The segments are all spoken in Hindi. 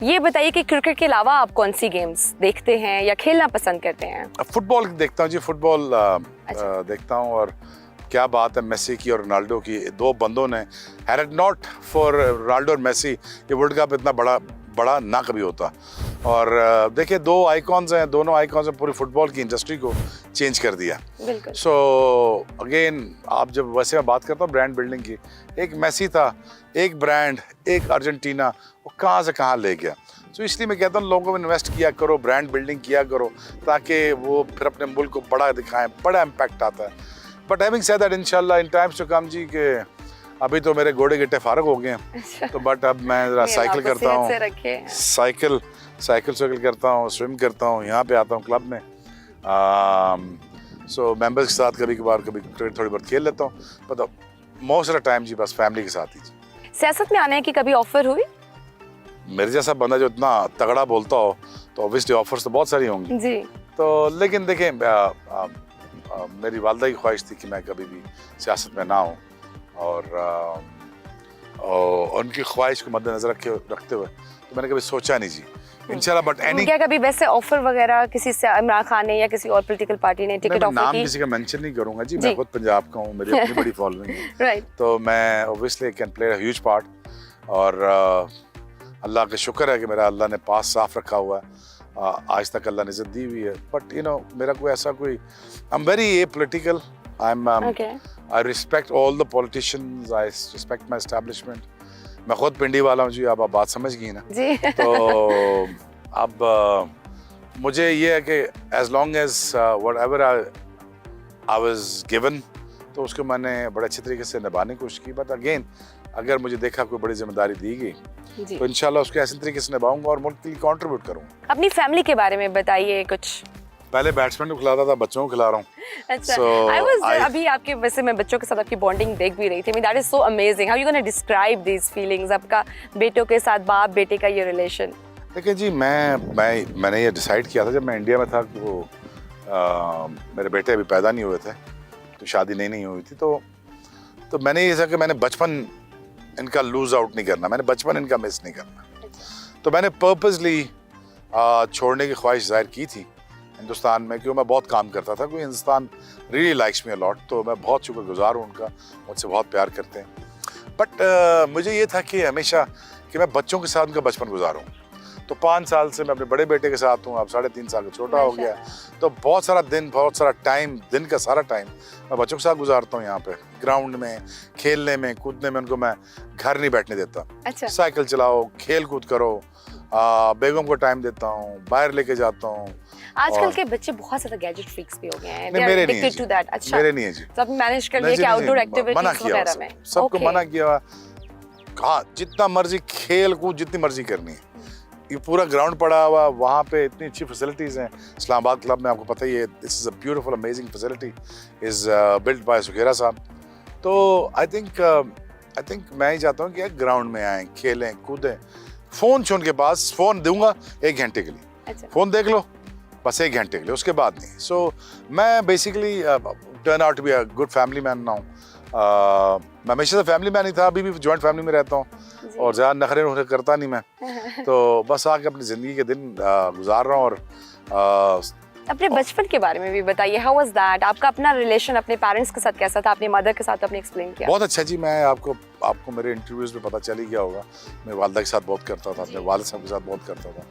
ये बताइए कि क्रिकेट के अलावा आप कौन सी गेम्स देखते हैं या खेलना पसंद करते हैं? फुटबॉल देखता हूँ जी, फुटबॉल देखता हूँ। और क्या बात है मेसी की और रोनाल्डो की, दो बंदों ने, had it not for Ronaldo और मेसी ये वर्ल्ड कप इतना बड़ा ना कभी होता। और देखिए, दो आइकॉन्स हैं, दोनों आइकॉन्स ने पूरी फुटबॉल की इंडस्ट्री को चेंज कर दिया। सो अगेन, आप जब वैसे मैं बात करता हूँ ब्रांड बिल्डिंग की, एक मेसी था, एक ब्रांड, एक अर्जेंटीना, वो कहाँ से कहाँ ले गया। तो इसलिए मैं कहता हूँ लोगों को इन्वेस्ट किया करो, ब्रांड बिल्डिंग किया करो, ताकि वो फिर अपने मुल्क को बड़ा दिखाएं, बड़ा इम्पैक्ट आता है। बट हैविंग सेड दैट, इंशाल्लाह इन टाइम्स टू कम जी, के अभी तो मेरे घोड़े गिट्टे फारग हो गए हैं, तो बट अब मैं जरा साइकिल करता हूँ, साइकिल करता हूँ, स्विम करता हूँ, यहाँ पे आता हूँ क्लब में। सो मेंबर्स के साथ कभी कभार क्रिकेट थोड़ी बहुत खेल लेता हूँ, पर मोस्ट ऑफ द टाइम जी बस फैमिली के साथ ही। सियासत में आने की कभी ऑफर हुई? मेरे जैसा बंदा जो इतना तगड़ा बोलता हो तो ऑब्वियसली ऑफर्स तो बहुत सारी होंगी जी। तो, लेकिन देखें, मेरी वालदा की ख्वाहिश थी कि मैं कभी भी सियासत में ना हूँ, और उनकी ख्वाहिश को मद्देनजर रखते हुए तो मैंने कभी सोचा नहीं जी, इंशाल्लाह। बट एनी क्या कभी वैसे ऑफर वगैरह किसी से, इमरान खान ने या किसी और पॉलिटिकल पार्टी ने टिकट ऑफर की? नाम किसी का मेंशन नहीं करूंगा जी, मैं खुद पंजाब का हूँ, मेरी अपनी बड़ी फॉलोइंग है, राइट। तो मैं obviously can play a huge part. और अल्लाह का शुक्र है कि मेरा अल्लाह ने पास साफ रखा हुआ है, आज तक अल्लाह ने इज्जत दी हुई है। बट यू नो, मेरा कोई ऐसा कोई, I am very apolitical, I respect all the politicians, I respect my establishment. मैं खुद पिंडी वाला हूँ जी, आप बात समझ गई ना जी। तो अब मुझे ये है कि as long as whatever I was given, तो उसको मैंने बड़े अच्छे तरीके से निभाने की कोशिश की। बट अगेन, अगर मुझे देखा कोई बड़ी जिम्मेदारी दी गई तो इंशाल्लाह उसको ऐसे तरीके से निभाऊंगा और मुल्क के लिए कंट्रीब्यूट करूंगा। अपनी फैमिली के बारे में बताइए कुछ। पहले बैट्समैन को खिलाता था, बच्चों को खिला रहा हूँ। अच्छा, अभी आपके, वैसे मैं बच्चों के साथ आपकी बॉन्डिंग देख भी रही थी, that is so amazing. How you gonna describe these feelings, आपका बेटों के साथ बाप बेटे का ये रिलेशन? देखिए जी, मैंने ये डिसाइड किया था जब मैं इंडिया में था कि वो मेरे बेटे अभी पैदा नहीं हुए थे, तो शादी नहीं हुई थी, तो मैंने ये सोचा कि मैंने बचपन इनका लूज आउट नहीं करना, मैंने बचपन इनका मिस नहीं करना। तो मैंने पर्पसली छोड़ने की ख्वाहिश जाहिर की थी हिंदुस्तान में, क्योंकि मैं बहुत काम करता था, क्योंकि Hindustan really likes me a lot, तो मैं बहुत शुक्रगुजार हूँ उनका, मुझसे बहुत प्यार करते हैं। बट मुझे ये था कि हमेशा कि मैं बच्चों के साथ उनका बचपन गुजारूँ। तो 5 साल से मैं अपने बड़े बेटे के साथ हूँ, अब 3.5 साल का छोटा हो गया, तो बहुत सारा टाइम, दिन का सारा टाइम मैं बच्चों के साथ गुजारता हूँ। यहाँ पे ग्राउंड में खेलने में, कूदने में, उनको मैं घर नहीं बैठने देता। अच्छा। साइकिल चलाओ, खेल कूद करो, बेगम को टाइम देता हूँ, बाहर लेके जाता हूँ। आजकल के बच्चे बहुत ज्यादा गैजेट फ्रीक्स भी हो गए हैं। मेरे नहीं है जी। अच्छा, मेरे नहीं है जी। तो आप मैनेज कर लिए कि आउटडोर एक्टिविटीज वगैरह में? सबको मना किया, हाँ जितना मर्जी खेल कूद, जितनी मर्जी करनी है। ये पूरा ग्राउंड पड़ा हुआ, वहाँ पे इतनी अच्छी फैसिलिटीज हैं। इस्लामाबाद क्लब में आपको पता ही है, this is a beautiful amazing facility is built by Sukhera साहब। तो आई थिंक मैं ही चाहता हूँ कि ग्राउंड में आएँ, खेलें कूदें। फ़ोन छो उनके पास, फ़ोन दूंगा 1 घंटे के लिए। अच्छा। फ़ोन देख लो बस 1 घंटे के लिए, उसके बाद नहीं। सो मैं basically turn out to be a good family man now. मैं हमेशा से फैमिली मैन ही था, अभी भी जॉइंट फैमिली में रहता हूँ और ज़्यादा नखरे करता नहीं मैं। तो बस आके अपनी ज़िंदगी के दिन गुजार रहा हूँ। और अपने बचपन के बारे में भी बताइए, हाउ वाज दैट? आपका अपना रिलेशन अपने पेरेंट्स के साथ कैसा था, अपनी मदर के साथ आपने एक्सप्लेन किया। बहुत अच्छा जी, मैं आपको मेरे इंटरव्यूज़ में पता चल ही गया होगा, मैं वालदा के साथ बहुत करता था, अपने वालिद साहब के साथ बहुत करता था।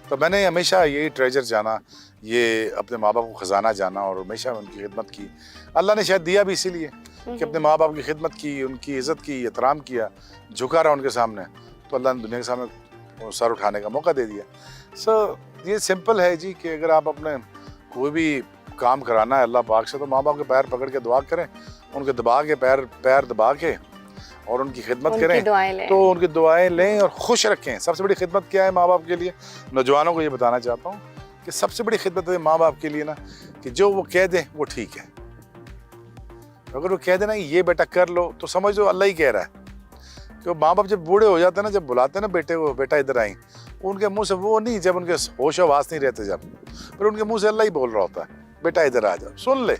तो मैंने हमेशा यही ट्रेजर जाना, ये अपने माँ बाप को ख़जाना जाना, और हमेशा उनकी खिदमत की। अल्लाह ने शायद दिया भी इसीलिए कि अपने माँ बाप की खिदमत की, उनकी इज़्ज़त की, एहतराम किया, झुका रहा उनके सामने, तो अल्लाह ने दुनिया के सामने सर उठाने का मौका दे दिया। सो ये सिंपल है जी कि अगर आप अपने कोई भी काम कराना है अल्लाह पाक से, तो माँ बाप के पैर पकड़ के दुआ करें, उनके दबा के पैर दबा के और उनकी खिदमत करें, तो उनकी दुआएं लें और खुश रखें। सबसे बड़ी खिदमत क्या है माँ बाप के लिए? नौजवानों को ये बताना चाहता हूँ कि सबसे बड़ी खिदमत है माँ बाप के लिए ना, कि जो वो कह दें वो ठीक है। अगर वो कह देना ये बेटा कर लो, तो समझ लो अल्लाह ही कह रहा है। कि माँ बाप जब बूढ़े हो जाते हैं ना, जब बुलाते हैं ना बेटे को, बेटा इधर आई, उनके मुंह से वो नहीं, जब उनके होश आवास नहीं रहते जब, पर उनके मुंह से अल्लाह ही बोल रहा होता है, बेटा इधर आ जाओ, सुन ले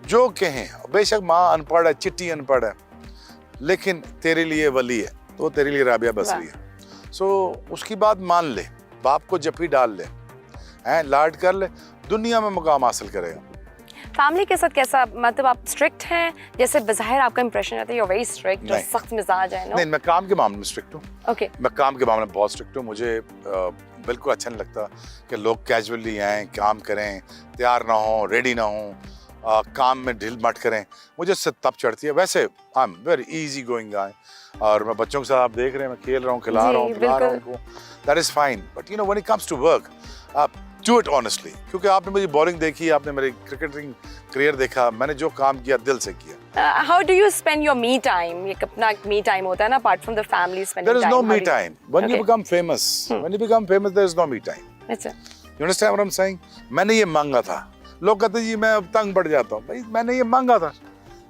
जो कहें। बेशक माँ अनपढ़ है, चिट्टी अनपढ़ है, लेकिन तेरे लिए वली है, तो तेरे लिए राबिया बसरी है। सो उसकी बात मान ले, बाप को जप्पी डाल ले, हैं, लाड कर ले, दुनिया में मुकाम हासिल करेगा। फैमिली के साथ कैसा, मतलब आप स्ट्रिक्ट हैं, जैसे बज़ाहिर आपका इंप्रेशन रहता है, यू आर वेरी स्ट्रिक्ट और सख्त मिजाज है? नहीं, मैं काम के मामले में स्ट्रिक्ट हूँ। ओके। मैं काम के मामले में बहुत स्ट्रिक्ट हूँ। मुझे बिल्कुल अच्छा नहीं लगता कि लोग कैजुअली आएँ, काम करें, तैयार ना हो, रेडी ना हो, काम में ढील मट करें, मुझे इससे तब चढ़ती है। वैसे I am very easy going guy, और मैं बच्चों के साथ, आप देख रहे हैं, मैं खेल रहा हूँ, खिला रहा हूँ, पिला रहा हूँ उनको, that is fine. But you know when it comes to work, आप डू इट ऑनेस्टली, क्योंकि आपने मेरी बॉलिंग देखी, आपने मेरी क्रिकेटिंग करियर देखा, मैंने जो काम किया दिल से किया। How do you spend your me time? ये अपना मी टाइम होता है ना, apart from the family spending there is no me time when you become famous. When you become famous there is no me time. अच्छा, you understand what I am saying? मैंने ये मांगा था, लोग कहते जी मैं अब तंग पड़ जाता हूँ, भाई मैंने ये मांगा था,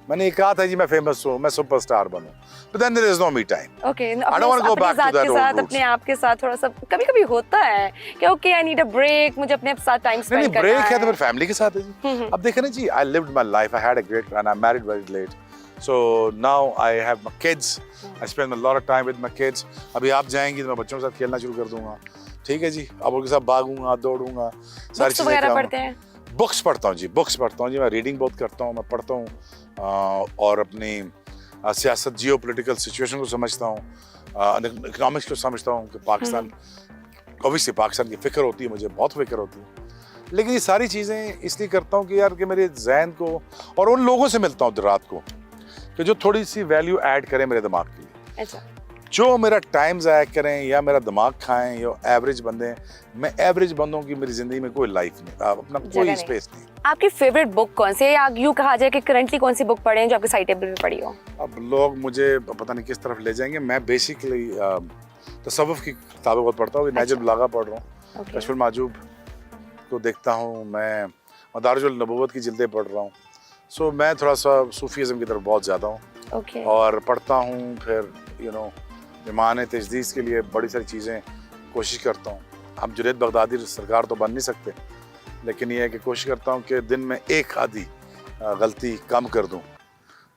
मैंने ये कहा था जी मैं फेमस हूँ, मैं superstar बनूं, but then there is no me time. Okay, I don't want to go back to that old roots. अपने आप के साथ थोड़ा सा कभी-कभी होता है कि okay I need a break, मुझे अपने साथ टाइम स्पेंड करना है। नहीं, ब्रेक है तो फिर फैमिली के साथ है जी। अब देखें ना जी, I lived my life, I had a great run, I married very late, so now I have my kids, I spend a lot of time with my kids. अभी आप जाएंगी तो मैं बच्चों के साथ खेलना शुरू कर दूंगा, ठीक है जी, अब उनके साथ भागूंगा, दौड़ूंगा, सारी चीजें वगैरह पढ़ते हैं? बुक्स पढ़ता हूँ जी, बुक्स पढ़ता हूँ जी, मैं रीडिंग बहुत करता हूँ, मैं पढ़ता हूँ और अपनी सियासत, जियो पोलिटिकल सिचुएशन को समझता हूँ, इकोनॉमिक्स को समझता हूँ कि पाकिस्तान, ऑब्वियसली पाकिस्तान की फ़िक्र होती है, मुझे बहुत फ़िक्र होती है, लेकिन ये सारी चीज़ें इसलिए करता हूँ कि यार कि मेरे जहन को, और उन लोगों से मिलता हूँ रात को कि जो थोड़ी सी वैल्यू ऐड करें मेरे दिमाग के लिए। अच्छा। जो मेरा टाइम ज़ाया करें या मेरा दिमाग खाएं, या एवरेज बंदे हैं, मैं एवरेज बंदों की मेरी ज़िंदगी में कोई लाइफ नहीं, अपना कोई स्पेस नहीं। आपकी फेवरेट बुक कौन सी है, या यूँ कहा जाए कि करंटली कौन सी बुक पढ़े हैं जो आपके साइड टेबल पे पड़ी हो? अब लोग मुझे पता नहीं किस तरफ ले जाएंगे, मैं बेसिकली तसव्वुफ़ की किताबें बहुत पढ़ता हूँ। नहजुल बलागा पढ़ रहा हूँ, कश्फुल माजूब को देखता हूँ, मैं मदारिजुल नबुव्वत की जिल्दें पढ़ रहा हूँ। सो मैं थोड़ा सा सूफीज़म की तरफ बहुत ज़्यादा हूँ और पढ़ता हूँ। फिर यू नो ईमान तजदीद के लिए बड़ी सारी चीज़ें कोशिश करता हूँ। हम जुनैद बगदादी सरकार तो बन नहीं सकते, लेकिन ये है कि कोशिश करता हूँ कि दिन में एक आधी गलती कम कर दूँ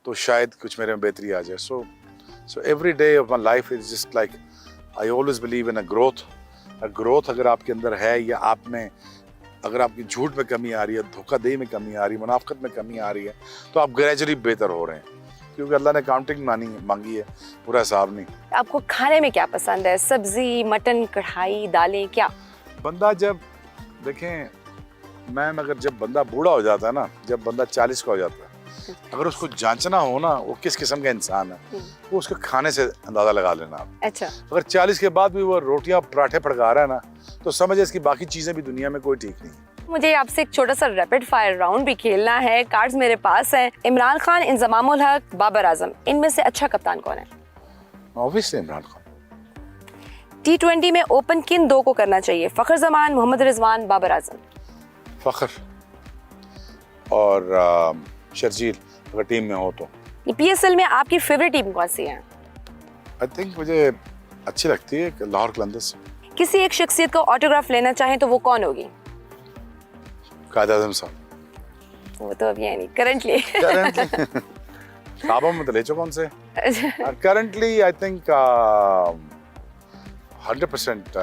तो शायद कुछ मेरे में बेहतरी आ जाए। So every day of my life is just like, I always believe in a growth. अगर आपके अंदर है, या आप में अगर आपकी झूठ में कमी आ रही है, धोखाधड़ी में कमी आ रही है, मुनाफिकत में कमी आ रही है, तो आप ग्रेजुअली बेहतर हो रहे हैं, क्योंकि अल्लाह ने काउंटिंग मांगी है, पूरा हिसाब नहीं। आपको खाने में क्या पसंद है? सब्जी, मटन, कढ़ाई, दालें, क्या? बंदा जब देखें, मैम, अगर जब बंदा बूढ़ा हो जाता है ना, जब बंदा 40 का हो जाता है, अगर उसको जांचना हो ना वो किस किस्म का इंसान है, वो उसके खाने से अंदाजा लगा लेना आप। अच्छा। अगर 40 के बाद भी वो रोटियां पराठे पड़का रहा है ना, तो समझे इसकी बाकी चीजें भी दुनिया में कोई ठीक नहीं। मुझे आपसे एक छोटा सा रैपिड फायर राउंड भी खेलना है। कार्ड्स मेरे पास हैं। इमरान खान, इंजमाम उल हक, बाबर आजम, इनमें से अच्छा कप्तान कौन है? ऑब्वियसली इमरान खान। T20 में ओपन किन दो को करना चाहिए? फखर जमान, मोहम्मद रिजवान, बाबर आजम? फखर और शर्जील अगर टीम में हो तो। PSL में आपकी फेवरेट टीम कौन सी है? आई थिंक मुझे अच्छी लगती है लाहौर कलंदर्स। किसी एक शख्सियत का ऑटोग्राफ लेना चाहें तो वो कौन होगी? कायद आज़म साहब। वो तो अभी है नहीं, करंटली। ख्वाबों में तो ले चुका उनसे। Currently I think 100%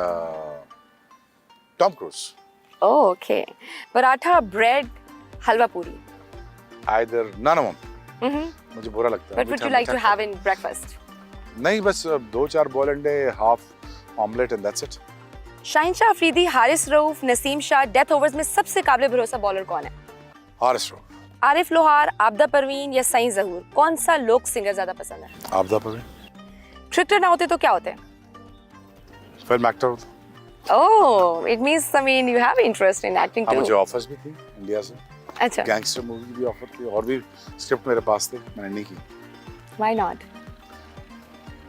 Tom Cruise. Okay. Paratha, bread, halwa puri? Either none of them। मुझे बुरा लगता है। What would you like to have in breakfast? नहीं, बस 2-4 बॉल अंडे, half omelette and that's it. Shaheen Shah Afridi, Haris Rauf, Naseem Shah, death overs में सबसे काबिल भरोसा बॉलर कौन है? हारिस रऊफ। आरिफ लोहार, आबदा परवीन या सईं ज़हूर, कौन सा लोक सिंगर ज्यादा पसंद है? आबदा परवीन। क्रिकेटर ना होते तो क्या होते? फिल्म एक्टर होता। Oh, it means I mean you have interest in acting too. मुझे ऑफर्स भी थी इंडिया से। अच्छा। गैंगस्टर मूवी भी ऑफर थी, और भी स्क्रिप्ट मेरे पास थे, मैंने नहीं की। Why not?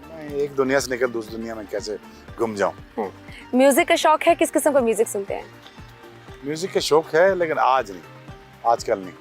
मैं एक दुनिया से निकल दूसरी दुनिया में कैसे गुम जाऊं। म्यूजिक का शौक है? किस किस्म का म्यूजिक सुनते हैं? म्यूजिक का शौक है, लेकिन आज नहीं, आजकल नहीं।